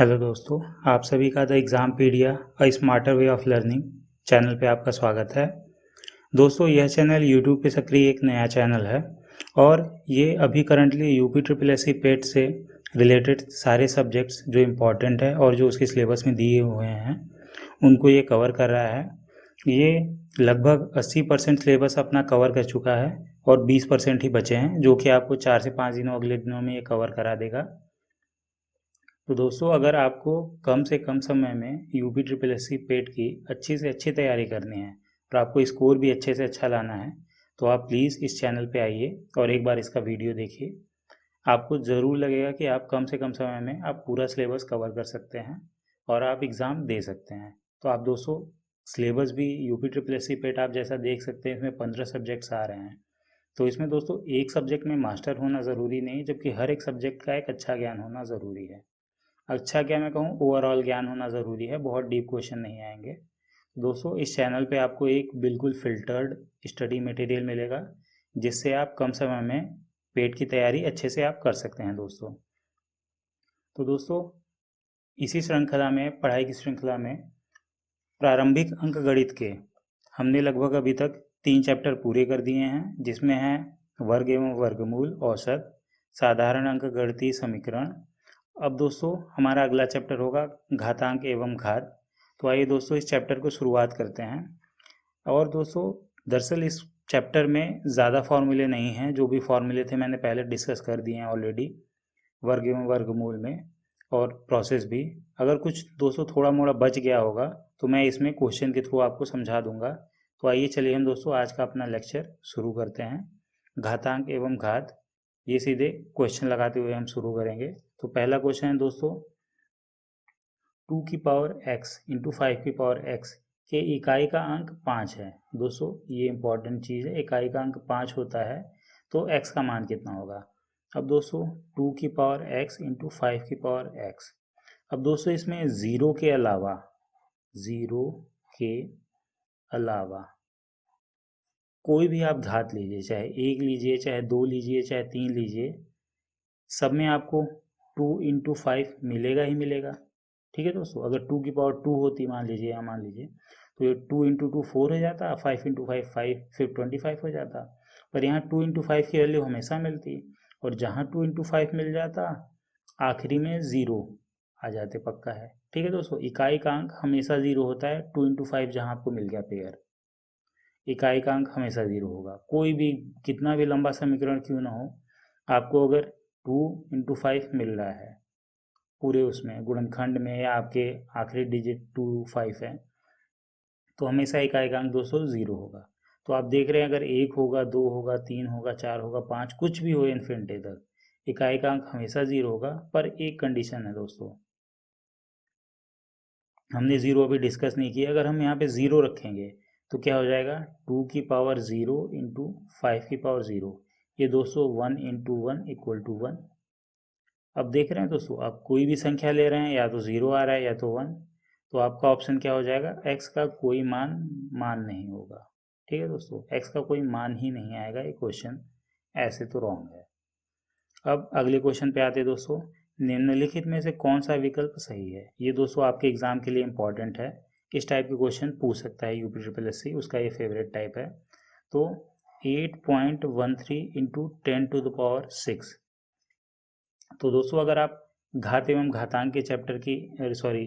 Hello दोस्तों, आप सभी का the Exampedia a smarter way of learning channel पे आपका स्वागत है। दोस्तों, यह चैनल यूट्यूब पे सक्रिय एक नया चैनल है और ये अभी currently UP triple S C PET से रिलेटेड सारे सब्जेक्ट्स जो इम्पोर्टेंट है और जो उसके सिलेबस में दिए हुए हैं उनको ये कवर कर रहा है। ये लगभग 80% सिलेबस अपना कवर कर चुका है और 20% ही बचे हैं, जो कि आपको 4 से 5 दिनों अगले दिनों में ये कवर करा देगा। तो दोस्तों, अगर आपको कम से कम समय में यूपी ट्रिपल एस सी पेट की अच्छी से अच्छी तैयारी करनी है और आपको स्कोर भी अच्छे से अच्छा लाना है, तो आप प्लीज़ इस चैनल पे आइए और एक बार इसका वीडियो देखिए। आपको ज़रूर लगेगा कि आप कम से कम समय में आप पूरा सिलेबस कवर कर सकते हैं और आप एग्ज़ाम दे सकते हैं। तो आप दोस्तों, सिलेबस भी यूपी ट्रिपल एस सी पेट आप जैसा देख सकते हैं, इसमें 15 सब्जेक्ट्स आ रहे हैं। तो इसमें दोस्तों एक सब्जेक्ट में मास्टर होना ज़रूरी नहीं, जबकि हर एक सब्जेक्ट का एक अच्छा ज्ञान होना ज़रूरी है। अच्छा क्या मैं कहूँ, ओवरऑल ज्ञान होना ज़रूरी है, बहुत डीप क्वेश्चन नहीं आएंगे। दोस्तों, इस चैनल पे आपको एक बिल्कुल फ़िल्टर्ड स्टडी मटेरियल मिलेगा, जिससे आप कम समय में पेट की तैयारी अच्छे से आप कर सकते हैं दोस्तों। तो दोस्तों, इसी श्रृंखला में, पढ़ाई की श्रृंखला में प्रारंभिक अंक गणित के हमने लगभग अभी तक 3 चैप्टर पूरे कर दिए हैं, जिसमें हैं वर्ग एवं वर्गमूल, औसत, साधारण अंक गणितीय समीकरण। अब दोस्तों, हमारा अगला चैप्टर होगा घातांक एवं घात। तो आइए दोस्तों, इस चैप्टर को शुरुआत करते हैं। और दोस्तों, दरअसल इस चैप्टर में ज़्यादा फॉर्मूले नहीं हैं, जो भी फॉर्मूले थे मैंने पहले डिस्कस कर दिए हैं ऑलरेडी वर्ग एवं वर्गमूल में, और प्रोसेस भी। अगर कुछ दोस्तों थोड़ा मोड़ा बच गया होगा तो मैं इसमें क्वेश्चन के थ्रू आपको समझा दूंगा। तो आइए चलिए हम दोस्तों आज का अपना लेक्चर शुरू करते हैं। घातांक एवं घात, ये सीधे क्वेश्चन लगाते हुए हम शुरू करेंगे। तो पहला क्वेश्चन है दोस्तों, 2 की पावर x इंटू 5 की पावर x के इकाई का अंक 5 है। दोस्तों, ये इंपॉर्टेंट चीज़ है, इकाई का अंक 5 होता है तो x का मान कितना होगा। अब दोस्तों, 2 की पावर x इंटू 5 की पावर x। अब दोस्तों, इसमें ज़ीरो के अलावा कोई भी आप घात लीजिए, चाहे 1 लीजिए, चाहे 2 लीजिए, चाहे 3 लीजिए, सब में आपको 2 इंटू 5 मिलेगा ही मिलेगा। ठीक है दोस्तों, अगर 2 की पावर 2 होती मान लीजिए, या मान लीजिए, तो ये 2 इंटू 2 4 हो जाता, 5 इंटू 5 5, फिर 25 हो जाता। पर यहाँ 2 इंटू 5 की वैल्यू हमेशा मिलती, और जहाँ 2 इंटू 5 मिल जाता, आखिरी में ज़ीरो आ जाते, पक्का है। ठीक है दोस्तों, इकाई का अंक हमेशा ज़ीरो होता है। 2 इंटू 5 जहाँ आपको मिल गया पेयर, इकाई का अंक हमेशा ज़ीरो होगा। कोई भी कितना भी लंबा समीकरण क्यों ना हो, आपको अगर 2 इंटू 5 मिल रहा है पूरे उसमें गुणनखंड में, या आपके आखिरी डिजिट 2 5 है, तो हमेशा इकाई का अंक दोस्तों ज़ीरो होगा। तो आप देख रहे हैं, अगर 1 होगा, 2 होगा, 3 होगा, 4 होगा, 5, कुछ भी हो इन्फिनिटी तक, इकाई का अंक हमेशा ज़ीरो होगा। पर एक कंडीशन है दोस्तों, हमने ज़ीरो अभी डिस्कस नहीं किया। अगर हम यहाँ पे ज़ीरो रखेंगे तो क्या हो जाएगा, 2 की पावर ज़ीरो इंटू 5 की पावर ज़ीरो, ये दोस्तों 1 इंटू 1 इक्वल टू 1। अब देख रहे हैं दोस्तों, आप कोई भी संख्या ले रहे हैं, या तो ज़ीरो आ रहा है या तो 1, तो आपका ऑप्शन क्या हो जाएगा, x का कोई मान मान नहीं होगा। ठीक है दोस्तों, x का कोई मान ही नहीं आएगा, ये क्वेश्चन ऐसे तो रॉन्ग है। अब अगले क्वेश्चन पे आते हैं दोस्तों, निम्नलिखित में से कौन सा विकल्प सही है। ये दोस्तों आपके एग्जाम के लिए इंपॉर्टेंट है, इस टाइप के क्वेश्चन पूछ सकता है यूपी ट्रिपल एस सी, उसका ये फेवरेट टाइप है। तो 8.13 इंटू 10⁶। तो दोस्तों, अगर आप घात एवं घातांक के चैप्टर की, सॉरी,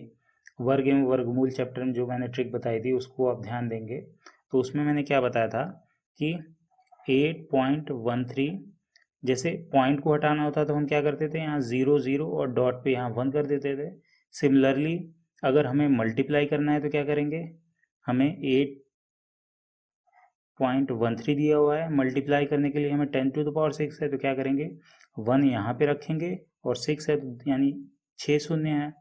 वर्ग एवं वर्गमूल चैप्टर में जो मैंने ट्रिक बताई थी उसको आप ध्यान देंगे, तो उसमें मैंने क्या बताया था कि 8.13, जैसे पॉइंट को हटाना होता तो हम क्या करते थे, यहाँ ज़ीरो ज़ीरो और डॉट पे यहाँ 1 कर देते थे। सिमिलरली अगर हमें मल्टीप्लाई करना है तो क्या करेंगे, हमें 8.13 दिया हुआ है, मल्टीप्लाई करने के लिए हमें 10⁶ है, तो क्या करेंगे, 1 यहाँ पे रखेंगे और 6 है, यानी 6 शून्य है,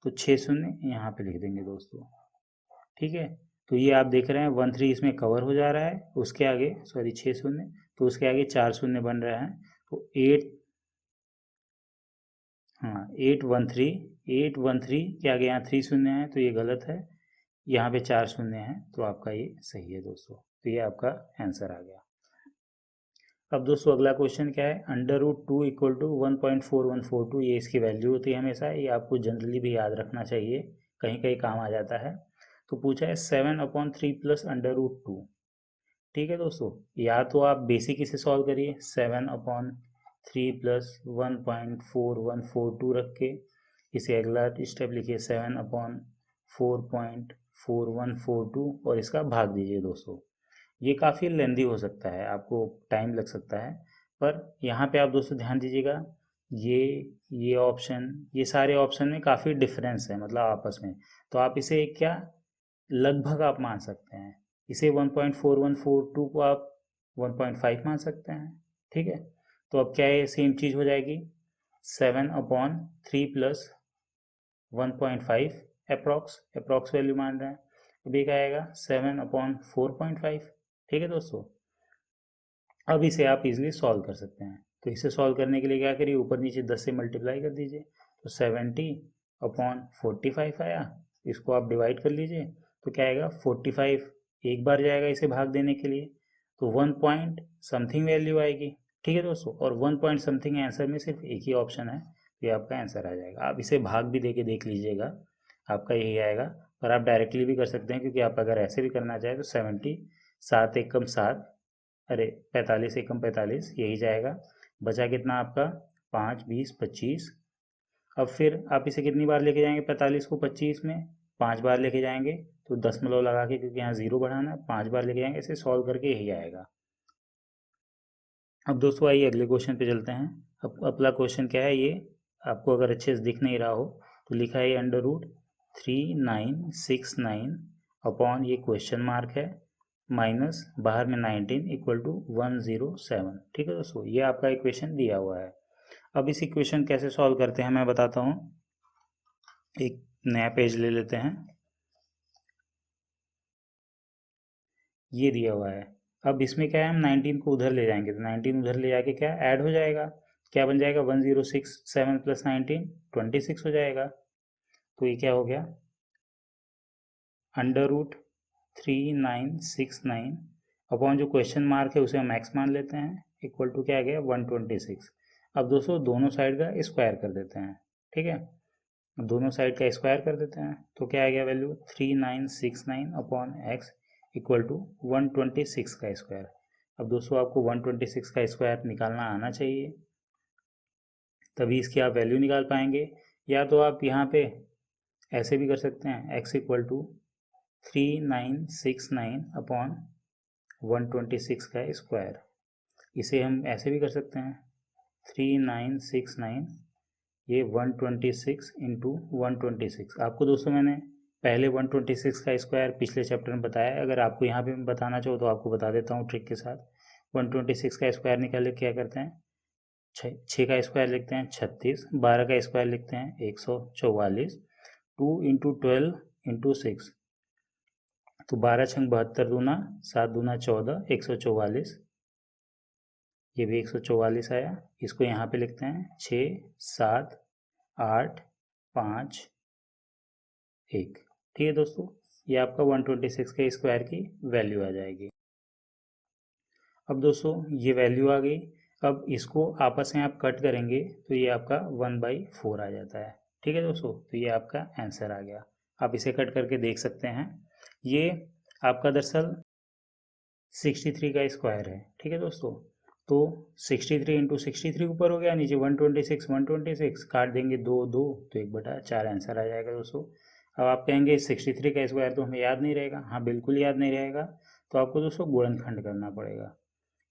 तो 6 शून्य यहाँ पे लिख देंगे दोस्तों। ठीक है, तो ये आप देख रहे हैं 13 इसमें कवर हो जा रहा है, उसके आगे, सॉरी, 6 शून्य, तो उसके आगे 4 शून्य बन रहा है, तो 8, हाँ, 813 के आगे यहाँ 3 शून्य है, तो ये गलत है, यहाँ पे 4 शून्य है, तो आपका ये सही है दोस्तों। तो ये आपका आंसर आ गया। अब दोस्तों अगला क्वेश्चन क्या है, √2 इक्वल टू 1.4142, ये इसकी वैल्यू होती है हमेशा, ये आपको जनरली भी याद रखना चाहिए, कहीं कहीं काम आ जाता है। तो पूछा है 7/3 प्लस √2। ठीक है दोस्तों, या तो आप बेसिक इसे सॉल्व करिए, 7/3 प्लस 1.4142 रख के इसे अगला स्टेप लिखिए 7/4.4142 और इसका भाग दीजिए दोस्तों। ये काफ़ी लेंदी हो सकता है, आपको टाइम लग सकता है, पर यहाँ पे आप दोस्तों ध्यान दीजिएगा, ये ये ऑप्शन, ये सारे ऑप्शन में काफ़ी डिफरेंस है मतलब आपस में। तो आप इसे क्या लगभग आप मान सकते हैं, इसे 1.4142 को आप 1.5 मान सकते हैं। ठीक है, तो अब क्या ये सेम चीज़ हो जाएगी, 7/3 प्लस 1.5 अप्रॉक्स वैल्यू मान रहे हैं, अभी क्या आएगा 7/4.5। ठीक है दोस्तों, अब इसे आप इजीली सॉल्व कर सकते हैं। तो इसे सॉल्व करने के लिए क्या करिए, ऊपर नीचे 10 से मल्टीप्लाई कर दीजिए, तो 70/45 आया, इसको आप डिवाइड कर लीजिए, तो क्या आएगा 45 एक बार जाएगा इसे भाग देने के लिए, तो 1 पॉइंट समथिंग वैल्यू आएगी। ठीक है दोस्तों, और 1 पॉइंट समथिंग आंसर में सिर्फ एक ही ऑप्शन है, ये आपका आंसर आ जाएगा। आप इसे भाग भी दे के देख लीजिएगा, आपका यही आएगा। पर आप डायरेक्टली भी कर सकते हैं, क्योंकि आप अगर ऐसे भी करना चाहें तो 70, 7 एकम 7, अरे 45 एकम 45, यही जाएगा। बचा कितना आपका 5, 20, 25। अब फिर आप इसे कितनी बार लेके जाएंगे 45 को 25 में, 5 बार लेके जाएंगे, तो दशमलव लगा के, क्योंकि यहाँ जीरो बढ़ाना है, 5 बार लेके जाएंगे, इसे सॉल्व करके यही आएगा। अब दोस्तों आइए अगले क्वेश्चन पे चलते हैं। अब अगला क्वेश्चन क्या है, ये आपको अगर अच्छे से दिख नहीं रहा हो तो लिखा है √3969 अपॉन, ये क्वेश्चन मार्क है, माइनस बाहर में 19 इक्वल टू 107। ठीक है दोस्तों, ये आपका इक्वेशन दिया हुआ है। अब इस इक्वेशन कैसे सॉल्व करते हैं मैं बताता हूँ। एक नया पेज ले लेते हैं, ये दिया हुआ है। अब इसमें क्या है, हम 19 को उधर ले जाएंगे, तो 19 उधर ले जाके क्या ऐड हो जाएगा, क्या बन जाएगा 1067 प्लस 19 26 हो जाएगा। तो ये क्या हो गया, √3969 अपॉन जो क्वेश्चन मार्क है उसे हम एक्स मान लेते हैं, इक्वल टू क्या आ गया 126। अब दोस्तों दोनों साइड का स्क्वायर कर देते हैं। ठीक है, दोनों साइड का स्क्वायर कर देते हैं, तो क्या आ गया value 3969 upon x equal to 126 का स्क्वायर। अब दोस्तों आपको 126 का स्क्वायर निकालना आना चाहिए, तभी इसकी आप वैल्यू निकाल पाएंगे। या तो आप यहाँ पे ऐसे भी कर सकते हैं, एक्स इक्वल टू 3969 अपॉन 126 का स्क्वायर। इसे हम ऐसे भी कर सकते हैं, 3969, ये 126 इंटू 126। आपको दोस्तों मैंने पहले 126 का स्क्वायर पिछले चैप्टर में बताया है, अगर आपको यहाँ पे मैं बताना चाहो तो आपको बता देता हूँ ट्रिक के साथ। 126 का स्क्वायर निकाले क्या करते हैं, 6 का स्क्वायर लिखते हैं 36, 12 का स्क्वायर लिखते हैं 144, 2 इंटू 12 इंटू 6, तो 12 छंग 72 दूना, 7 दूना 14, 144, ये भी 144 आया। इसको यहाँ पे लिखते हैं 6, 7, 8, 5, 1। ठीक है दोस्तों, ये आपका 126 के स्क्वायर की वैल्यू आ जाएगी। अब दोस्तों ये वैल्यू आ गई, अब इसको आपस में आप कट करेंगे तो ये आपका 1/4 आ जाता है। ठीक है दोस्तों, तो ये आपका आंसर आ गया, आप इसे कट करके देख सकते हैं। ये आपका दरअसल 63 का स्क्वायर है। ठीक है दोस्तों, तो 63 इंटू 63 ऊपर हो गया, नीचे 126, 126 काट देंगे 2 2, तो 1/4 आंसर आ जाएगा दोस्तों। अब आप कहेंगे 63 का स्क्वायर तो हमें याद नहीं रहेगा, हाँ बिल्कुल याद नहीं रहेगा, तो आपको दोस्तों गुणनखंड करना पड़ेगा।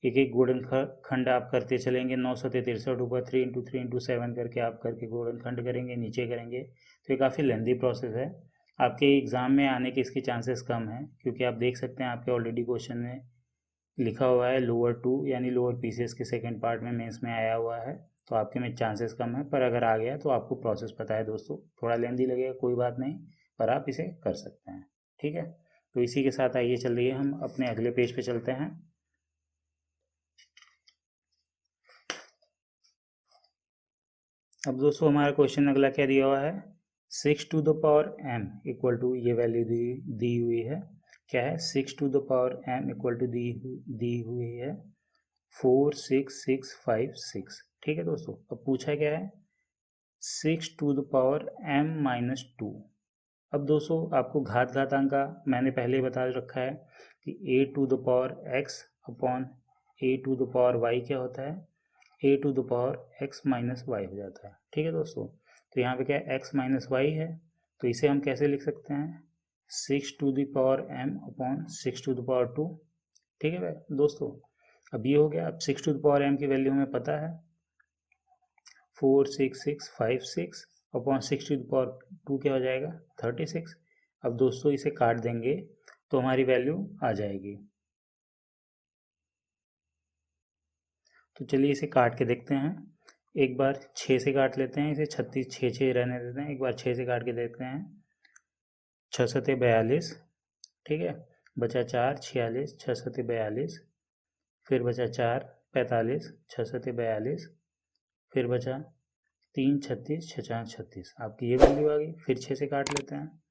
एक एक गुणनखंड आप करते चलेंगे, 9 सत्ते 63 ऊपर 3 इंटू 3 इंटू 7 करके आप करके गुणनखंड करेंगे, नीचे करेंगे, तो ये काफ़ी लेंदी प्रोसेस है। आपके एग्ज़ाम में आने के इसके चांसेस कम हैं, क्योंकि आप देख सकते हैं आपके ऑलरेडी क्वेश्चन में लिखा हुआ है लोअर 2 यानी लोअर पीसीएस के सेकंड पार्ट में मेंस में आया हुआ है, तो आपके में चांसेस कम है, पर अगर आ गया तो आपको प्रोसेस पता है दोस्तों, थोड़ा लेंदी लगेगा कोई बात नहीं, पर आप इसे कर सकते हैं। ठीक है, तो इसी के साथ आइए चल रही है हम अपने अगले पेज पे चलते हैं। अब दोस्तों हमारा क्वेश्चन अगला क्या दिया हुआ है, 6 to the power m equal to, ये वैल्यू दी हुई है, क्या है 6 to the power m equal to दी हुई है 46656। ठीक है दोस्तों, अब पूछा क्या है 6⁻m-2। अब दोस्तों आपको घातांक का मैंने पहले बता रखा है कि a⁻x अपॉन a⁻y क्या होता है a⁻x-y हो जाता है। ठीक है दोस्तों, तो यहाँ पे क्या है x माइनस वाई है, तो इसे हम कैसे लिख सकते हैं 6m अपॉन 6⁻2। ठीक है दोस्तों, अब ये हो गया। अब 6m की वैल्यू हमें पता है 46656 अपॉन 6⁻2 क्या हो जाएगा 36। अब दोस्तों इसे काट देंगे तो हमारी वैल्यू आ जाएगी। तो चलिए इसे काट के देखते हैं। एक बार 6 से काट लेते हैं इसे, 36 6 रहने देते हैं। एक बार 6 से काट के देखते हैं 6 सते 42। ठीक है, बचा 4 46, 6 सते 42, फिर बचा 4 45, 6 सते 42, फिर बचा 3 36, 6 4 36। आपकी ये वैल्यू आ गई। फिर 6 से काट लेते हैं,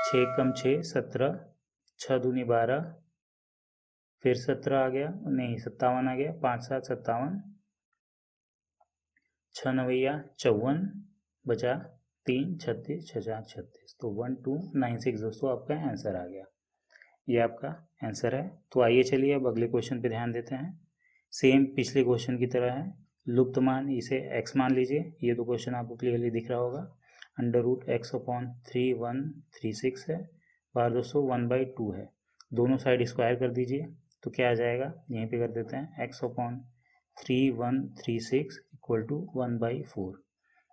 6 कम 6 17, 6 दूनी 12, फिर 17 आ गया, नहीं 57 आ गया, 5 7 57, 6 नवैया 54, बचा 3 36, 6 4 36। तो 1296 दोस्तों आपका आंसर आ गया। ये आपका आंसर है। तो आइए चलिए अब अगले क्वेश्चन पे ध्यान देते हैं। सेम पिछले क्वेश्चन की तरह है। लुप्त मान इसे x मान लीजिए। ये तो क्वेश्चन आपको क्लियरली दिख रहा होगा। √x अपॉन 3136 है, बार दोस्तों 1/2 है। दोनों साइड स्क्वायर कर दीजिए तो क्या आ जाएगा, यहीं पे कर देते हैं x अपॉन 3136 इक्वल टू 1/4।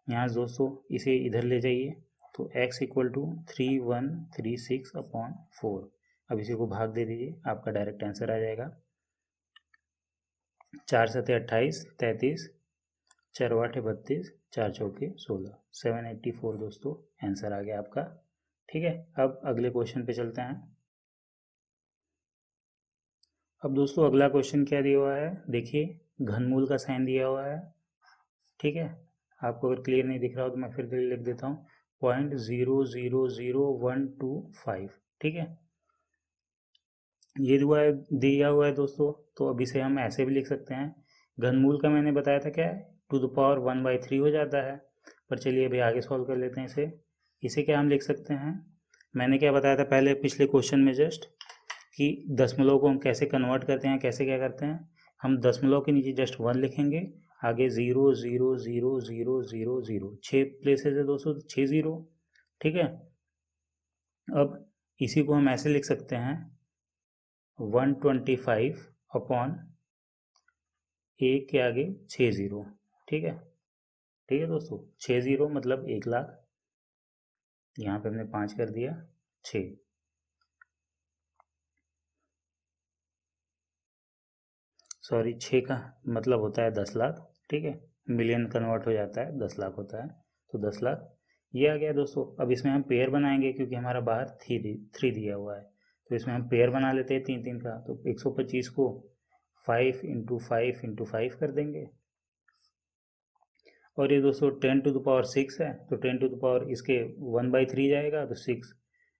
यहाँ दोस्तों इसे इधर ले जाइए तो x इक्वल टू 3136 अपॉन 4। अब इसी को भाग दे दीजिए, आपका डायरेक्ट आंसर आ जाएगा। 4 सते 28, 33, 4 8 32, 4 चौके 16, 784 दोस्तों आंसर आ गया आपका। ठीक है, अब अगले क्वेश्चन पे चलते हैं। अब दोस्तों अगला क्वेश्चन क्या दिया हुआ है, देखिए घनमूल का साइन दिया हुआ है। ठीक है, आपको अगर क्लियर नहीं दिख रहा हो तो मैं फिर से लिख देता हूँ 0.000125। ठीक है, ये दिया हुआ है दोस्तों। तो अब इसे हम ऐसे भी लिख सकते हैं, घनमूल का मैंने बताया था क्या है टू द पावर 1/3 हो जाता है। पर चलिए अभी आगे सॉल्व कर लेते हैं इसे। इसे क्या हम लिख सकते हैं, मैंने क्या बताया था पहले पिछले क्वेश्चन में जस्ट कि दशमलव को हम कैसे कन्वर्ट करते हैं, कैसे क्या करते हैं। हम दशमलव के नीचे जस्ट 1 लिखेंगे, आगे 0 0 0 0 0 0, 6 प्लेसेस है दोस्तों, 6 0। ठीक है, अब इसी को हम ऐसे लिख सकते हैं 125 अपॉन 1 के आगे 6 0। ठीक है, ठीक है दोस्तों, 6 0 मतलब 1,00,000। यहाँ पे हमने 5 कर दिया, 6। सॉरी, 6 का मतलब होता है 10,00,000। ठीक है, मिलियन कन्वर्ट हो जाता है 10,00,000 होता है, तो 10,00,000 ये आ गया दोस्तों। अब इसमें हम पेयर बनाएंगे क्योंकि हमारा बाहर 3 दिया हुआ है, तो इसमें हम पेयर बना लेते हैं 3 3 का। तो 125 को 5 × 5 × 5 कर देंगे। और ये दोस्तों 10⁻6 है, तो 10 इसके 1/3 जाएगा तो 6।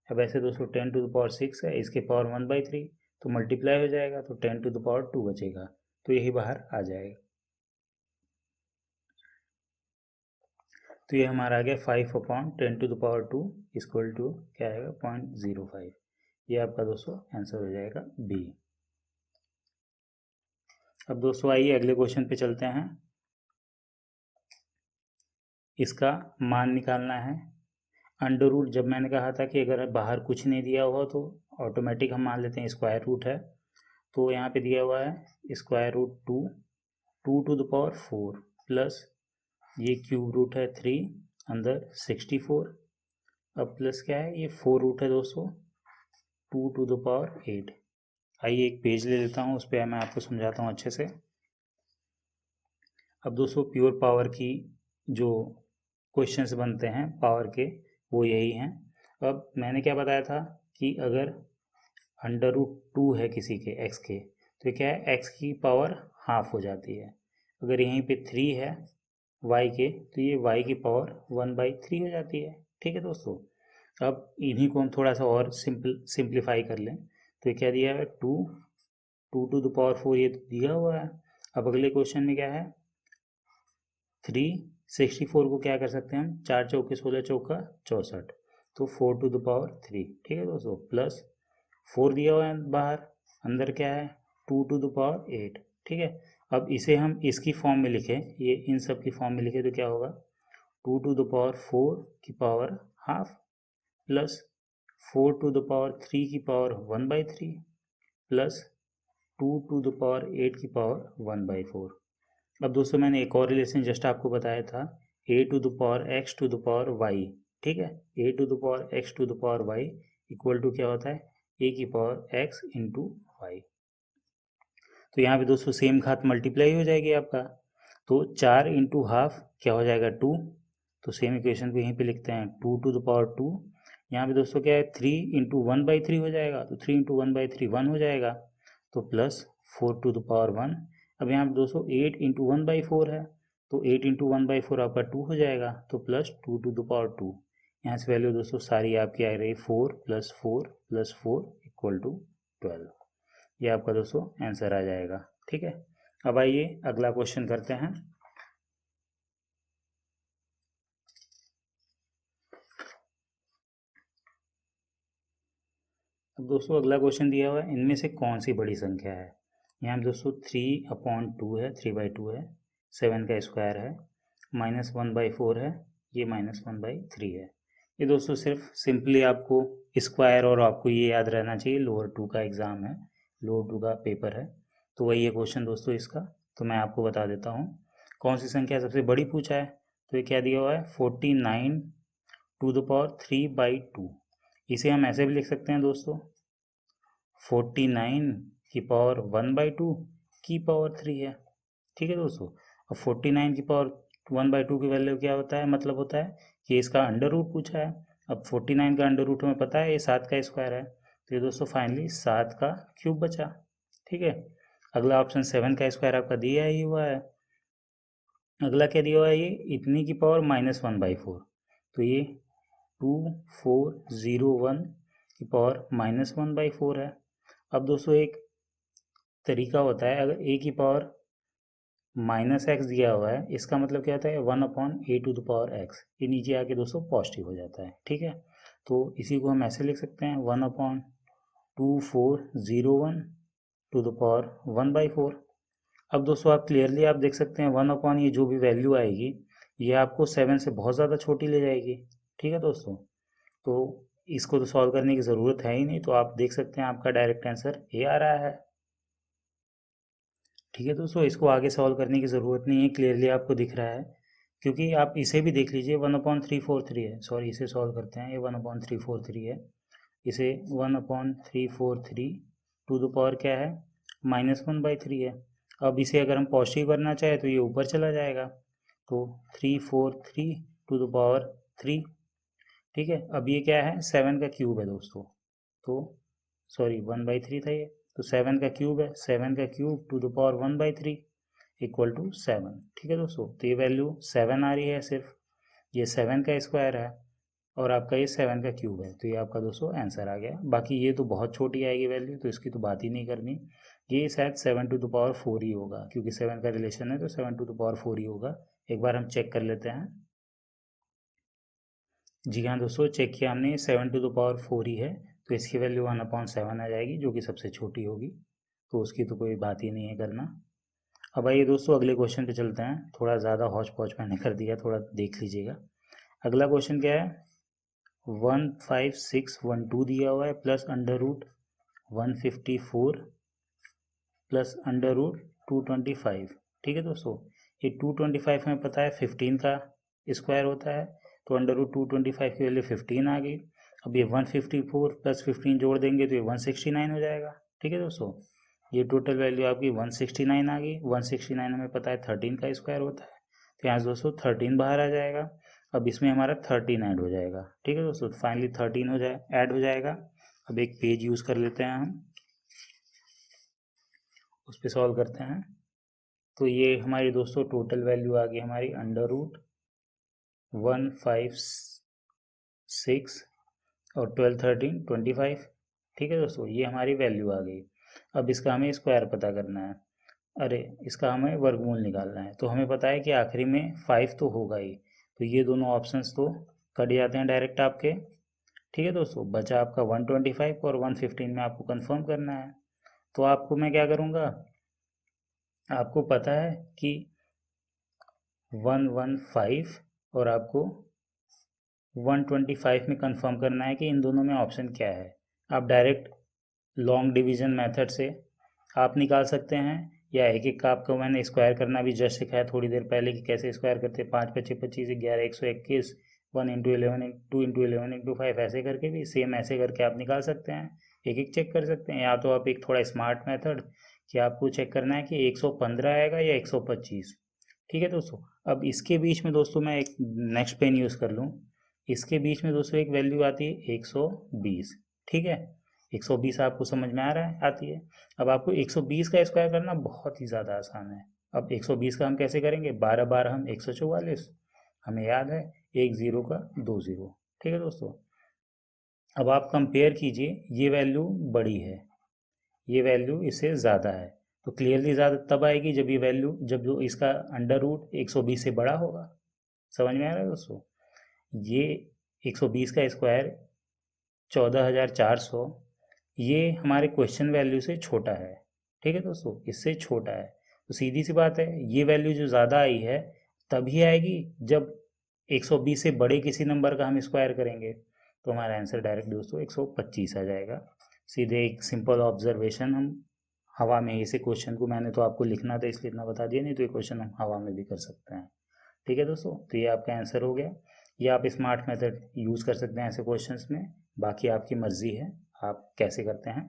अब ऐसे दोस्तों 10⁻6 है, इसके पावर 1/3 तो मल्टीप्लाई हो जाएगा, तो 10⁻2 बचेगा, तो यही बाहर आ जाएगा। तो ये हमारा आ गया 5/10⁻2 इक्वल टू क्या आएगा 0.05। ये आपका दोस्तों आंसर हो जाएगा बी। अब दोस्तों आइए अगले क्वेश्चन पे चलते हैं। इसका मान निकालना है। अंडर रूट, जब मैंने कहा था कि अगर बाहर कुछ नहीं दिया हुआ तो ऑटोमेटिक हम मान लेते हैं स्क्वायर रूट है। तो यहाँ पे दिया हुआ है स्क्वायर रूट 2 प्लस ये क्यूब रूट है 3 अंदर 64। अब प्लस क्या है, ये 4 रूट है दोस्तों 2⁸। आइए एक पेज ले लेता हूँ, उस पर मैं आपको समझाता हूँ अच्छे से। अब दोस्तों प्योर पावर की जो क्वेश्चंस बनते हैं पावर के, वो यही हैं। अब मैंने क्या बताया था कि अगर √2 है किसी के x के, तो क्या है x की पावर हाफ हो जाती है। अगर यहीं पे 3 है y के, तो ये y की पावर 1/3 हो जाती है। ठीक है दोस्तों, अब इन्हीं को हम थोड़ा सा और सिंप्लीफाई कर लें तो ये क्या दिया है 2 2⁴ ये तो दिया हुआ है। अब अगले क्वेश्चन में क्या है, 364 को क्या कर सकते हैं हम, 4 चौके 16 चौका 64, तो 4⁴, ठीक है दोस्तों, प्लस 4 दिया हुआ है बाहर, अंदर क्या है 2⁸, ठीक है। अब इसे हम इसकी फॉर्म में लिखें, ये इन सब की फॉर्म में लिखें तो क्या होगा, 2⁴ की पावर हाफ प्लस 4⁻³ की पावर 1/3 प्लस 2⁸ की पावर 1/4। अब दोस्तों मैंने एक और रिलेशन जस्ट आपको बताया था, a⁴x⁴y, ठीक है, a⁴x⁴y इक्वल टू क्या होता है, a⁴x इंटू वाई। तो यहाँ पे दोस्तों सेम घात मल्टीप्लाई हो जाएगी आपका, तो 4 इंटू हाफ क्या हो जाएगा 2, तो सेम इक्वेशन को यहीं पे लिखते हैं 2⁻²। यहाँ पे दोस्तों क्या है 3 इंटू 1/3 हो जाएगा, तो 3 इंटू 1/3 1 हो जाएगा, तो प्लस 4⁻1। अब यहाँ पे दोस्तों 8 इंटू 1/4 है, तो 8 इंटू 1/4 आपका 2 हो जाएगा, तो प्लस 2⁻2। यहाँ से वैल्यू दोस्तों सारी आपकी आ रही 4 + 4 + 4 इक्वल टू 12। ये आपका दोस्तों आंसर आ जाएगा, ठीक है। अब आइए अगला क्वेश्चन करते हैं। अब दोस्तों अगला क्वेश्चन दिया हुआ है, इनमें से कौन सी बड़ी संख्या है। यहाँ दोस्तों 3/2 है, 3/2 है, 7 का स्क्वायर है, -1/4 है, ये -1/3 है। ये दोस्तों सिर्फ सिंपली आपको स्क्वायर और आपको ये याद रहना चाहिए, लोअर 2 का एग्ज़ाम है, लोअर 2 का पेपर है, तो वही है क्वेश्चन दोस्तों इसका। तो मैं आपको बता देता हूँ कौन सी संख्या सबसे बड़ी पूछा है। तो ये क्या दिया हुआ है, 49⁵ इसे हम ऐसे भी लिख सकते हैं दोस्तों, 49 की पावर 1/2 की पावर 3 है, ठीक है दोस्तों। अब 49 की पावर 1/2 की वैल्यू क्या होता है, मतलब होता है कि इसका अंडर रूट पूछा है। अब 49 का अंडर रूट हमें पता है ये 7 का स्क्वायर है, तो ये दोस्तों फाइनली 7 का क्यूब बचा, ठीक है। अगला ऑप्शन 7 का स्क्वायर आपका दिया ही हुआ है। अगला क्या दिया हुआ है, ये इतनी की पावर -1/4, तो ये 2401 की पावर -1/4 है। अब दोस्तों एक तरीका होता है, अगर a की पावर -x दिया हुआ है, इसका मतलब क्या होता है 1/a⁴x, ये नीचे आके दोस्तों पॉजिटिव हो जाता है, ठीक है। तो इसी को हम ऐसे लिख सकते हैं 1/2401 टू द पावर 1/4। अब दोस्तों आप क्लियरली आप देख सकते हैं 1/ ये जो भी वैल्यू आएगी, ये आपको 7 से बहुत ज़्यादा छोटी ले जाएगी, ठीक है दोस्तों। तो इसको तो सॉल्व करने की ज़रूरत है ही नहीं, तो आप देख सकते हैं आपका डायरेक्ट आंसर ए आ रहा है, ठीक है दोस्तों। इसको आगे सॉल्व करने की ज़रूरत नहीं है, क्लियरली आपको दिख रहा है, क्योंकि आप इसे भी देख लीजिए 1/343 है, सॉरी इसे सॉल्व करते हैं, ये 1/343 है, इसे 1/343 टू द पावर क्या है -1/3 है। अब इसे अगर हम पॉजिटिव करना चाहें तो ये ऊपर चला जाएगा, तो 343 टू द पावर 3, ठीक है। अब ये क्या है 7 का क्यूब है दोस्तों, तो सॉरी 1/3 था ये, तो 7 का क्यूब है, 7 का cube to the power 1/3 equal to 7, ठीक है दोस्तों। तो ये वैल्यू 7 आ रही है सिर्फ, ये 7 का स्क्वायर है और आपका ये 7 का क्यूब है, तो ये आपका दोस्तों आंसर आ गया। बाकी ये तो बहुत छोटी आएगी वैल्यू, तो इसकी तो बात ही नहीं करनी, ये शायद 7 टू द पावर 4 ही होगा, क्योंकि 7 का रिलेशन है तो 7 टू द पावर 4 ही होगा। एक बार हम चेक कर लेते हैं। जी हाँ दोस्तों, चेक किया हमने, 7 टू द पावर 4 ही है, तो इसकी वैल्यू 1/7 आ जाएगी, जो कि सबसे छोटी होगी, तो उसकी तो कोई बात ही नहीं है करना। अब आइए दोस्तों अगले क्वेश्चन पे चलते हैं, थोड़ा ज़्यादा हौच पौच मैंने कर दिया, थोड़ा देख लीजिएगा। अगला क्वेश्चन क्या है, 15612 दिया हुआ है प्लस √154 प्लस √225, ठीक है दोस्तों। ये 225 हमें पता है 15 का स्क्वायर होता है, तो √225 की वैल्यू 15 आ गई। अब ये 154 प्लस 15 जोड़ देंगे तो ये 169 हो जाएगा, ठीक है दोस्तों। ये टोटल वैल्यू आपकी 169 आ गई। 169 हमें पता है 13 का स्क्वायर होता है, तो यहाँ से दोस्तों 13 बाहर आ जाएगा। अब इसमें हमारा 13 ऐड हो जाएगा, ठीक है दोस्तों, फाइनली 13 हो जाए ऐड हो जाएगा। अब एक पेज यूज़ कर लेते हैं हम, उस पर सॉल्व करते हैं। तो ये हमारी दोस्तों टोटल वैल्यू आ गई हमारी √156 और 12 13 25, ठीक है दोस्तों, ये हमारी वैल्यू आ गई। अब इसका हमें स्क्वायर पता करना है, अरे इसका हमें वर्गमूल निकालना है। तो हमें पता है कि आखिरी में 5 तो होगा ही, तो ये दोनों ऑप्शंस तो कट जाते हैं डायरेक्ट आपके। ठीक है दोस्तों, बचा आपका 125 और 115 में आपको कंफर्म करना है। तो आपको मैं क्या करूँगा, आपको पता है कि 115 और आपको 125 में कंफर्म करना है कि इन दोनों में ऑप्शन क्या है। आप डायरेक्ट लॉन्ग डिवीजन मेथड से आप निकाल सकते हैं, या एक एक का आपको मैंने स्क्वायर करना भी जस्ट सिखाया थोड़ी देर पहले कि कैसे स्क्वायर करते हैं। 5 5 25 11 121, 1 इंटू 11 2 इंटू 11 इंटू 5, ऐसे करके भी सेम ऐसे करके आप निकाल सकते हैं, एक एक चेक कर सकते हैं। या तो आप एक थोड़ा स्मार्ट मेथड कि आपको चेक करना है कि 115 आएगा या 125। ठीक है दोस्तों, अब इसके बीच में दोस्तों मैं एक नेक्स्ट पेन यूज़ कर लूँ। इसके बीच में दोस्तों एक वैल्यू आती है 120। ठीक है, 120 आपको समझ में आ रहा है, आती है। अब आपको 120 का स्क्वायर करना बहुत ही ज़्यादा आसान है। अब 120 का हम कैसे करेंगे, 12 बार हम 144, हमें याद है 1 0 का 2 0। ठीक है दोस्तों, अब आप कंपेयर कीजिए, ये वैल्यू बड़ी है, ये वैल्यू इससे ज़्यादा है। तो क्लियरली ज़्यादा तब आएगी जब ये वैल्यू, जब जो इसका अंडर रूट 120 से बड़ा होगा। समझ में आ रहा है दोस्तों, ये 120 का स्क्वायर 14,400, ये हमारे क्वेश्चन वैल्यू से छोटा है। ठीक है दोस्तों, इससे छोटा है। तो सीधी सी बात है, ये वैल्यू जो ज़्यादा आई है तभी आएगी जब 120 से बड़े किसी नंबर का हम स्क्वायर करेंगे। तो हमारा आंसर डायरेक्ट दोस्तों 125 आ जाएगा। सीधे एक सिंपल ऑब्जर्वेशन हम हवा में, इसे क्वेश्चन को मैंने तो आपको लिखना था इसलिए इतना बता दिया, नहीं तो ये क्वेश्चन हम हवा में भी कर सकते हैं। ठीक है दोस्तों, तो ये आपका आंसर हो गया। ये आप स्मार्ट मेथड यूज़ कर सकते हैं ऐसे क्वेश्चंस में, बाकी आपकी मर्ज़ी है आप कैसे करते हैं।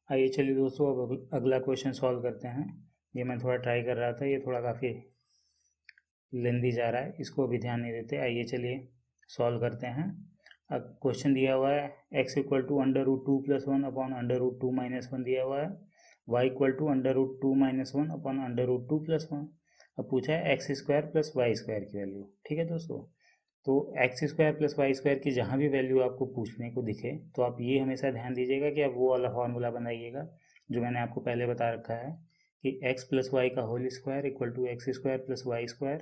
आइए चलिए दोस्तों, अब अगला क्वेश्चन सॉल्व करते हैं। ये मैं थोड़ा ट्राई कर रहा था, ये थोड़ा काफ़ी लेंदी जा रहा है, इसको भी ध्यान नहीं देते। आइए चलिए सॉल्व करते हैं। अब क्वेश्चन दिया हुआ है x equal to under root 2 plus 1 upon under root 2 minus 1 दिया हुआ है, y equal to under root 2 minus 1 upon under root 2 plus 1। अब पूछा है x square plus y square की वैल्यू। ठीक है दोस्तों, तो x square plus y square की जहाँ भी वैल्यू आपको पूछने को दिखे तो आप ये हमेशा ध्यान दीजिएगा कि आप वो वाला फॉर्मूला बनाइएगा जो मैंने आपको पहले बता रखा है कि एक्स प्लस वाई का whole square equal to x square plus y square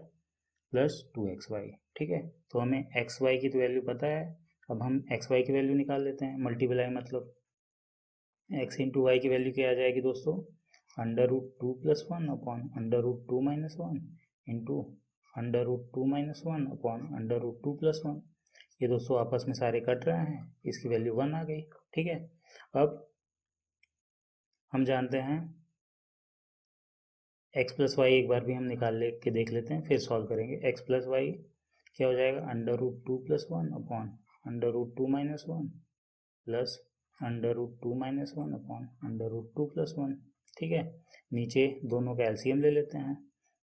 plus 2xy। ठीक है, तो हमें एक्स वाई की तो वैल्यू पता है, अब हम एक्स वाई की वैल्यू निकाल लेते हैं। मल्टीप्लाई मतलब एक्स इंटू वाई की वैल्यू क्या आ जाएगी दोस्तों, under root 2 plus 1 upon under root 2 minus 1 into under root 2 minus 1 upon under root 2 plus 1। ये दोस्तों आपस में सारे कट रहे हैं, इसकी वैल्यू 1 आ गई। ठीक है, अब हम जानते हैं एक्स प्लस वाई एक बार भी हम निकाल ले के देख लेते हैं, फिर सॉल्व करेंगे। एक्स प्लस वाई क्या हो जाएगा, under root 2 plus 1 upon under root 2 minus 1 plus under root 2 minus 1 upon under root 2 plus 1। ठीक है, नीचे दोनों का एलसीएम ले लेते हैं।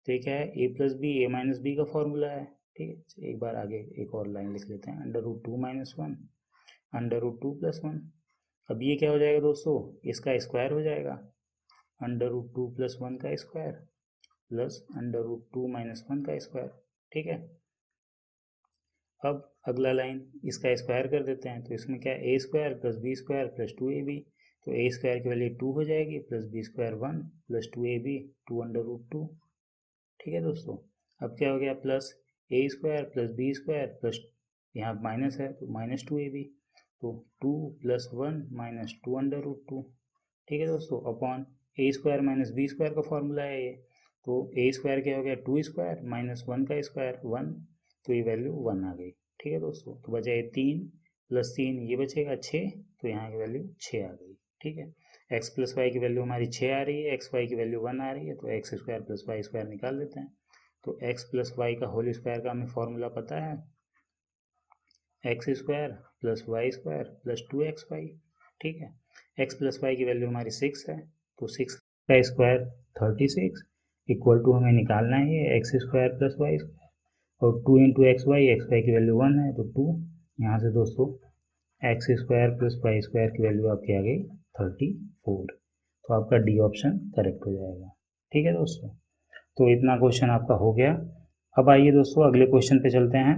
तो ये क्या है, ए प्लस बी ए माइनस बी का फॉर्मूला है। ठीक है, एक बार आगे एक और लाइन लिख लेते हैं, under root 2 minus 1 under root 2 plus 1। अब ये क्या हो जाएगा दोस्तों, इसका स्क्वायर हो जाएगा, अंडर रूट 2 प्लस 1 का square plus under root 2 minus 1 का स्क्वायर। ठीक है, अब अगला लाइन इसका स्क्वायर कर देते हैं, तो इसमें क्या है, A square plus B square plus 2ab। तो ए स्क्वायर की वैल्यू 2 हो जाएगी plus B square 1 plus 2ab 2 under root 2। ठीक है दोस्तों, अब क्या हो गया, plus A square plus B square plus, यहाँ माइनस है तो माइनस 2ab, तो 2 प्लस 1 माइनस 2 अंडर रूट 2। ठीक है दोस्तों, अपॉन ए स्क्वायर माइनस बी स्क्वायर का फॉर्मूला है ये, तो ए स्क्वायर क्या हो गया, 2 स्क्वायर माइनस 1 का स्क्वायर 1, तो ये वैल्यू 1 आ गई। ठीक है दोस्तों, तो बचा ये 3 प्लस 3 ये बचेगा 6, तो यहाँ की वैल्यू 6 आ गई। ठीक है, एक्स प्लस वाई की वैल्यू हमारी 6 आ रही है, एक्स वाई की वैल्यू 1 आ रही है, तो x square plus y square निकाल लेते हैं। तो एक्स प्लस वाई का होल स्क्वायर का हमें फॉर्मूला पता है, x square plus y square plus 2xy। ठीक है, एक्स प्लस वाई की वैल्यू हमारी 6 है, तो 6 का स्क्वायर 36 इक्वल टू हमें निकालना है x square plus y square, और 2 इंटू एक्स वाई की वैल्यू 1 है तो 2, यहाँ से दोस्तों x square plus y square की वैल्यू आपकी आ गई 34। तो आपका डी ऑप्शन करेक्ट हो जाएगा। ठीक है दोस्तों, तो इतना क्वेश्चन आपका हो गया। अब आइए दोस्तों अगले क्वेश्चन पे चलते हैं।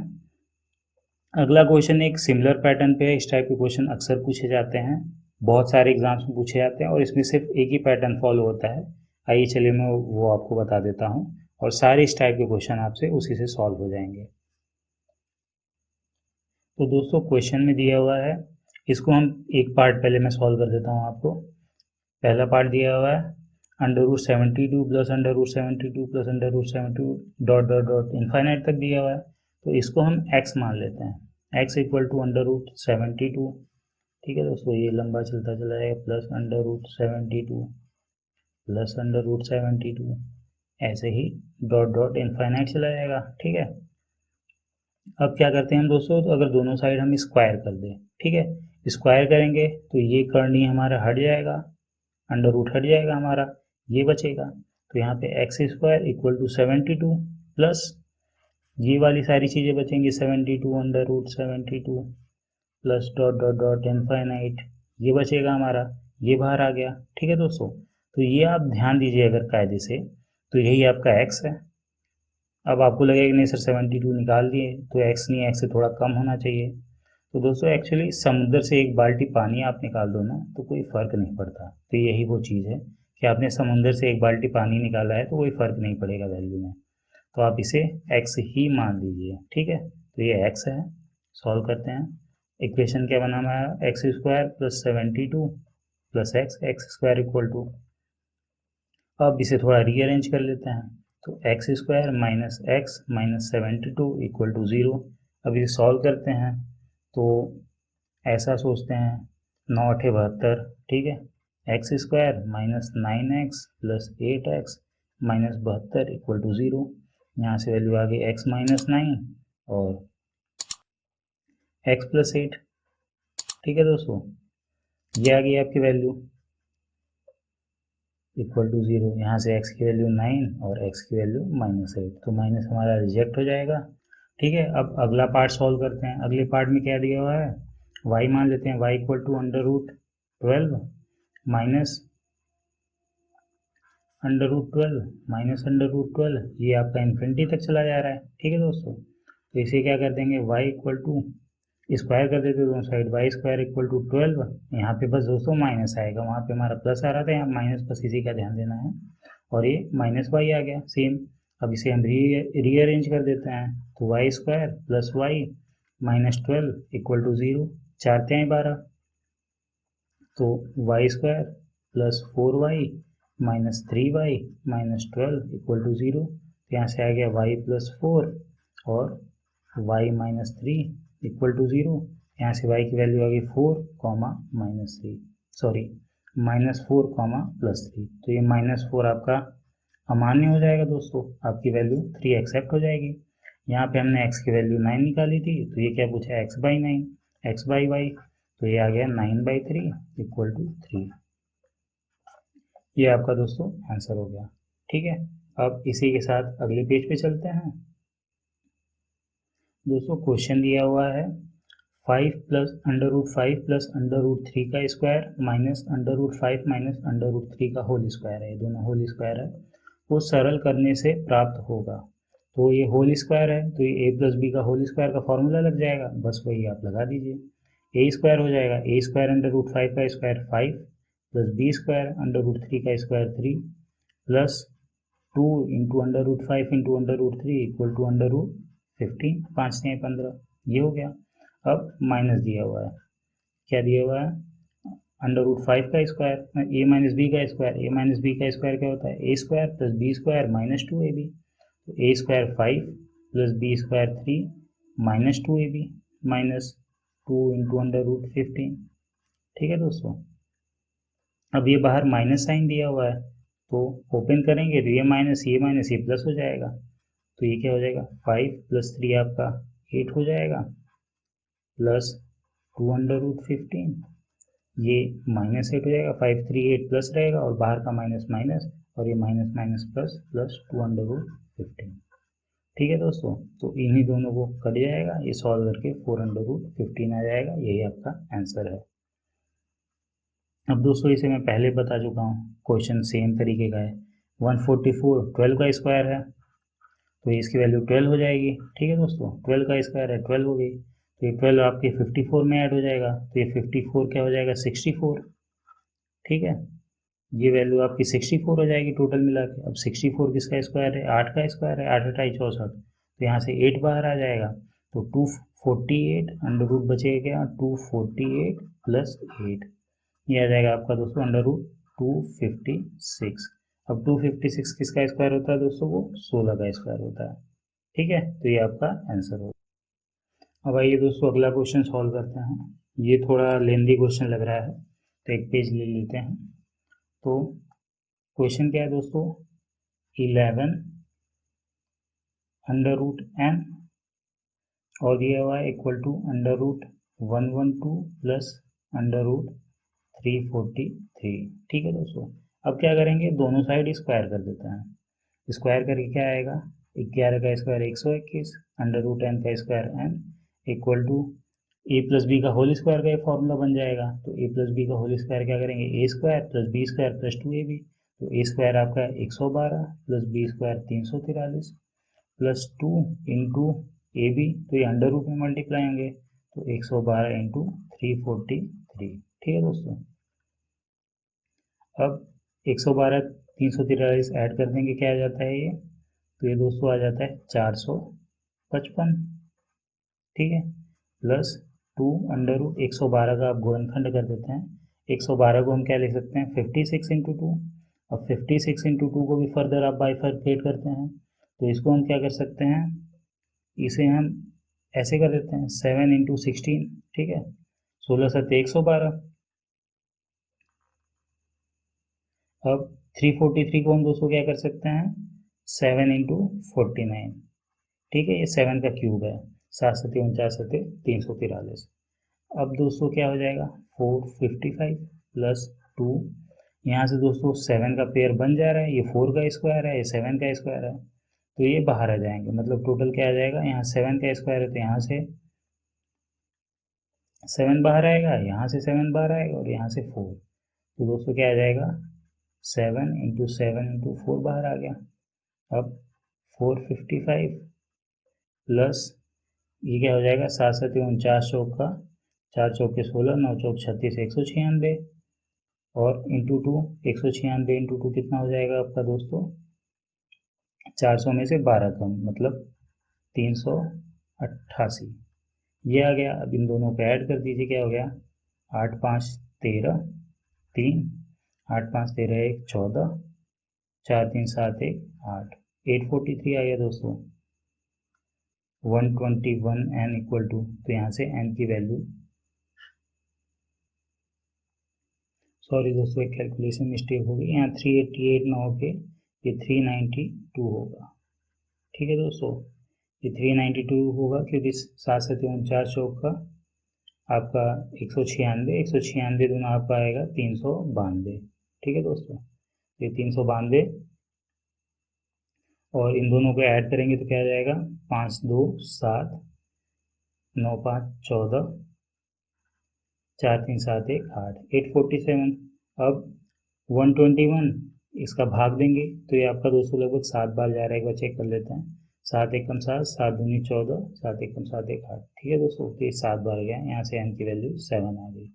अगला क्वेश्चन एक सिमिलर पैटर्न पे है, इस टाइप के क्वेश्चन अक्सर पूछे जाते हैं, बहुत सारे एग्जाम्स में पूछे जाते हैं और इसमें सिर्फ एक ही पैटर्न फॉलो होता है। आइए चलिए मैं वो आपको बता देता हूँ और सारे इस टाइप के क्वेश्चन आपसे उसी से सॉल्व हो जाएंगे। तो दोस्तों क्वेश्चन में दिया हुआ है, इसको हम एक पार्ट पहले मैं सॉल्व कर देता हूँ आपको। पहला पार्ट दिया हुआ है √72 plus √72 plus √72 dot dot dot infinite तक दिया हुआ है। तो इसको हम x मान लेते हैं, x इक्वल टू √72। ठीक है दोस्तों, ये लंबा चलता चला जाएगा, प्लस √72 प्लस √72, ऐसे ही डॉट डॉट इनफाइनाइट चला जाएगा। ठीक है, अब क्या करते हैं हम दोस्तों, तो अगर दोनों साइड हम स्क्वायर कर दें, ठीक है, स्क्वायर करेंगे तो ये कर्णी हमारा हट जाएगा, अंडर रूट हट जाएगा हमारा, ये बचेगा। तो यहाँ पे x square equal to 72 plus ये वाली सारी चीज़ें बचेंगी, 72 √72 plus dot dot dot infinite, ये बचेगा हमारा, ये बाहर आ गया। ठीक है दोस्तों, तो ये आप ध्यान दीजिए अगर कायदे से, तो यही आपका एक्स है। अब आपको लगेगा कि नहीं सर 72 निकाल दिए तो एक्स नहीं, एक्स से थोड़ा कम होना चाहिए। तो दोस्तों एक्चुअली समुद्र से एक बाल्टी पानी आप निकाल दो ना तो कोई फ़र्क नहीं पड़ता। तो यही वो चीज़ है कि आपने समुद्र से एक बाल्टी पानी निकाला है तो कोई फ़र्क नहीं पड़ेगा वैल्यू में, तो आप इसे एक्स ही मान लीजिए। ठीक है, तो ये एक्स है। सॉल्व करते हैं, इक्वेशन क्या बना हमारा, x square plus 72 plus x square equal to, अब इसे थोड़ा रीअरेंज कर लेते हैं, तो x square minus x minus 72 equal to 0। अब इसे सॉल्व करते हैं तो ऐसा सोचते हैं, 9 8 72, ठीक है, x square minus 9x plus 8x minus 72 equal to 0। यहाँ से वैल्यू आ गई x माइनस 9 और x प्लस 8। ठीक है दोस्तों, ये आ गई आपकी वैल्यू इक्वल टू 0। यहाँ से x की वैल्यू 9 और x की वैल्यू -8, तो माइनस हमारा रिजेक्ट हो जाएगा। ठीक है, अब अगला पार्ट सॉल्व करते हैं। अगले पार्ट में क्या दिया हुआ है, y मान लेते हैं, y equal to √12 minus √12 minus √12, ये आपका इन्फिनिटी तक चला जा रहा है। ठीक है दोस्तों, तो इसे क्या कर देंगे, y इक्वल टू स्क्वायर कर देते दोनों side, y square equal to 12। यहाँ पे बस दोस्तों माइनस आएगा, वहाँ पे हमारा प्लस आ रहा था, यहाँ माइनस, बस इसी का ध्यान देना है। और ये माइनस वाई आ गया सेम। अब इसे हम रीअरेंज कर देते हैं, तो Y square plus y minus 12 equal to 0, 4 × 12, तो Y square plus 4y minus 3y minus 12 equal to 0। यहाँ से आ गया y प्लस 4 और y माइनस 3 इक्वल टू 0। यहाँ से y की वैल्यू आ गई 4 कॉमा माइनस 3, सॉरी -4 कॉमा +3, तो ये -4 आपका अमान्य हो जाएगा दोस्तों, आपकी वैल्यू 3 एक्सेप्ट हो जाएगी। यहाँ पे हमने x की वैल्यू 9 निकाली थी, तो ये क्या पूछा, x/9, x/y, तो ये आ गया 9/3 इक्वल टू 3। ये आपका दोस्तों आंसर हो गया। ठीक है, अब इसी के साथ अगले पेज पे चलते हैं। दोस्तों क्वेश्चन दिया हुआ है 5 प्लस √5 प्लस √3 का स्क्वायर माइनस √5 माइनस √3 का होल स्क्वायर है, दोनों होल स्क्वायर है, वो सरल करने से प्राप्त होगा। तो ये होल स्क्वायर है तो ये a प्लस बी का होल स्क्वायर का फॉर्मूला लग जाएगा, बस वही आप लगा दीजिए, a स्क्वायर हो जाएगा, a स्क्वायर √5 का स्क्वायर 5 प्लस b स्क्वायर √3 का square 3 plus 2 into √5 into √3 equal to √15, 5 × 15, ये हो गया। अब माइनस दिया हुआ है, क्या दिया हुआ है, √5 का स्क्वायर a माइनस बी का स्क्वायर, a माइनस बी का स्क्वायर क्या होता है, a square plus B square minus 2ab, तो a square 5 plus B square 3 minus 2ab minus 2 into √15। ठीक है दोस्तों, अब ये बाहर माइनस साइन दिया हुआ है तो ओपन करेंगे तो ये प्लस हो जाएगा, तो ये क्या हो जाएगा, 5 + 3 आपका 8 हो जाएगा प्लस 2 √15, ये -8 हो जाएगा, 5 3 8 प्लस रहेगा और बाहर का माइनस माइनस और ये माइनस माइनस प्लस प्लस 2 √15। ठीक है दोस्तों, तो इन्हीं दोनों को कट जाएगा, ये सॉल्व करके 4 √15 आ जाएगा, यही आपका आंसर है। अब दोस्तों इसे मैं पहले बता चुका हूँ, क्वेश्चन सेम तरीके का है, 144 12 का स्क्वायर है तो इसकी वैल्यू 12 हो जाएगी। ठीक है दोस्तों, 12 का स्क्वायर है 12 हो गई, तो ये 12 आपके 54 में ऐड हो जाएगा, तो ये 54 क्या हो जाएगा 64, ठीक है। ये वैल्यू आपकी 64 हो जाएगी टोटल मिला के। अब 64 किसका स्क्वायर है, 8 का स्क्वायर है, 8 8 64, तो यहाँ से 8 बाहर आ जाएगा, तो 248 अंडर रूट बचेगा क्या, 248 प्लस 8, ये आ जाएगा आपका दोस्तों अंडर रूट 256। अब 256 किसका स्क्वायर होता है दोस्तों, वो 16 का स्क्वायर होता है, ठीक है। तो ये आपका आंसर होगा। अब आइए दोस्तों अगला क्वेश्चन सॉल्व करते हैं। ये थोड़ा लेंदी क्वेश्चन लग रहा है, तो एक पेज ले लेते हैं। तो क्वेश्चन क्या है दोस्तों, 11 अंडर रूट एन और दिया हुआ है equal to under root 112 plus under root 343, ठीक है दोस्तों। अब क्या करेंगे, दोनों साइड स्क्वायर कर देते हैं। स्क्वायर करके क्या आएगा, 11 का स्क्वायर 121, अंडर रूट एन का square N equal to A plus B का होल स्क्वायर का ये फॉर्मूला बन जाएगा। तो ए प्लस बी का होल स्क्वायर क्या करेंगे, A square plus B square plus 2ab, तो ए स्क्वायर आपका 112 plus B square 343 plus 2 into A B, तो ये अंडर रूट में मल्टीप्लाई होंगे, तो 112 इंटू 343, ठीक है दोस्तों। अब 112 343 ऐड कर देंगे, क्या आ जाता है ये, तो ये दोस्तों आ जाता है 455, ठीक है, प्लस 2 अंडर रूट 112 का आप गुणनखंड कर देते हैं। 112 को हम क्या लिख सकते हैं 56 इंटू 2। अब 56 इंटू 2 को भी फर्दर आप बाइफरकेट करते हैं, तो इसको हम क्या कर सकते हैं, इसे हम ऐसे कर देते हैं 7 इंटू 16, ठीक है, 16 7 112। अब 343 को हम दोस्तों क्या कर सकते हैं 7 इंटू 49, ठीक है, ये 7 का क्यूब है, 7 7 49 7 343। अब दोस्तों क्या हो जाएगा 455 प्लस 2, यहाँ से दोस्तों 7 का पेयर बन जा रहा है, ये 4 का स्क्वायर है, ये 7 का स्क्वायर है, तो ये बाहर आ जाएंगे, मतलब टोटल क्या आ जाएगा, यहाँ 7 का स्क्वायर है तो यहाँ से 7 बाहर आएगा, यहाँ से 7 बाहर आएगा और यहाँ से 4, तो दोस्तों क्या आ जाएगा 7 इंटू 7 इंटू 4 बाहर आ गया। अब 455 प्लस ये क्या हो जाएगा 7 7 49 चौक का, 4 चौक के 16, 9 चौक 36, 196 और इंटू 2, 196 इंटू 2 कितना हो जाएगा आपका दोस्तों 400 में से 12 कम, मतलब 388, ये आ गया। अब इन दोनों को ऐड कर दीजिए, क्या हो गया 8 5 13 3, 8 5 13 1 14, 4 3 7 1 8, 843 आ गया दोस्तों। 121 n इक्वल टू, तो यहाँ से n की वैल्यू, सॉरी दोस्तों एक कैलकुलेशन मिस्टेक हो गई, यहाँ 388 ना होके ये 392 होगा, ठीक है दोस्तों, ये 392 होगा क्योंकि 7 7 49 चौक का आपका 196 दोनों आपका आएगा 392, ठीक है दोस्तों, ये 392 और इन दोनों को ऐड करेंगे तो क्या आ जाएगा 5 2 7 9 5 14, 4 3 7 1 8, 847। अब 121 इसका भाग देंगे तो ये आपका दोस्तों लगभग 7 बार जा रहा है, एक बार चेक कर लेते हैं, 7 एकम 7, 7 दूनी 14, 7 एकम 7 1 8, ठीक है दोस्तों, तो ये 7 बार गया, यहाँ से n की वैल्यू 7 आ गई,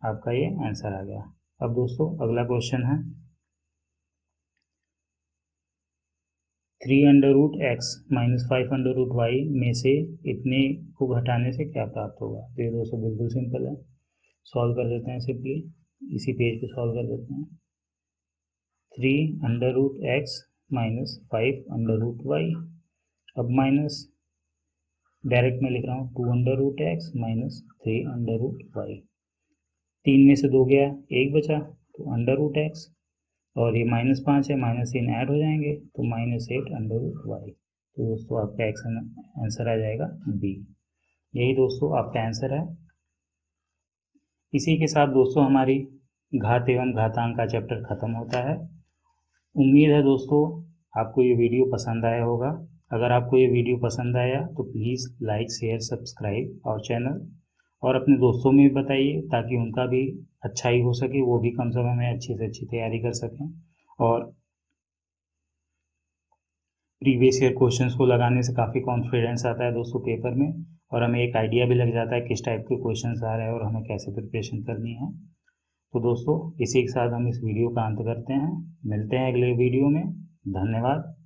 आपका ये आंसर आ गया। अब दोस्तों अगला क्वेश्चन है 3 under root x minus 5 under root y में से इतने को घटाने से क्या प्राप्त होगा। तो ये दोस्तों बिल्कुल सिंपल है, सॉल्व कर देते हैं सिंपली, इसी पेज पे सॉल्व कर देते हैं। 3 under root x minus 5 under root y, अब माइनस डायरेक्ट में लिख रहा हूँ 2 under root x minus 3 under root y, 3 में से 2 गया 1 बचा, तो अंडर रूट एक्स और ये -5 है, -3 ऐड हो जाएंगे तो -8 अंडर रूट वाई, तो दोस्तों आपका आंसर आ जाएगा बी। यही दोस्तों आपका आंसर है। इसी के साथ दोस्तों हमारी घात एवं घातांक का चैप्टर खत्म होता है। उम्मीद है दोस्तों आपको ये वीडियो पसंद आया होगा। अगर आपको ये वीडियो पसंद आया तो प्लीज़ लाइक शेयर सब्सक्राइब और चैनल, और अपने दोस्तों में भी बताइए ताकि उनका भी अच्छा ही हो सके, वो भी कम समय में अच्छी से अच्छी तैयारी कर सकें और प्रीवियस ईयर क्वेश्चंस को लगाने से काफ़ी कॉन्फिडेंस आता है दोस्तों पेपर में। और हमें एक आइडिया भी लग जाता है किस टाइप के क्वेश्चंस आ रहे हैं और हमें कैसे प्रिपरेशन करनी है। तो दोस्तों इसी के साथ हम इस वीडियो का अंत करते हैं। मिलते हैं अगले वीडियो में। धन्यवाद।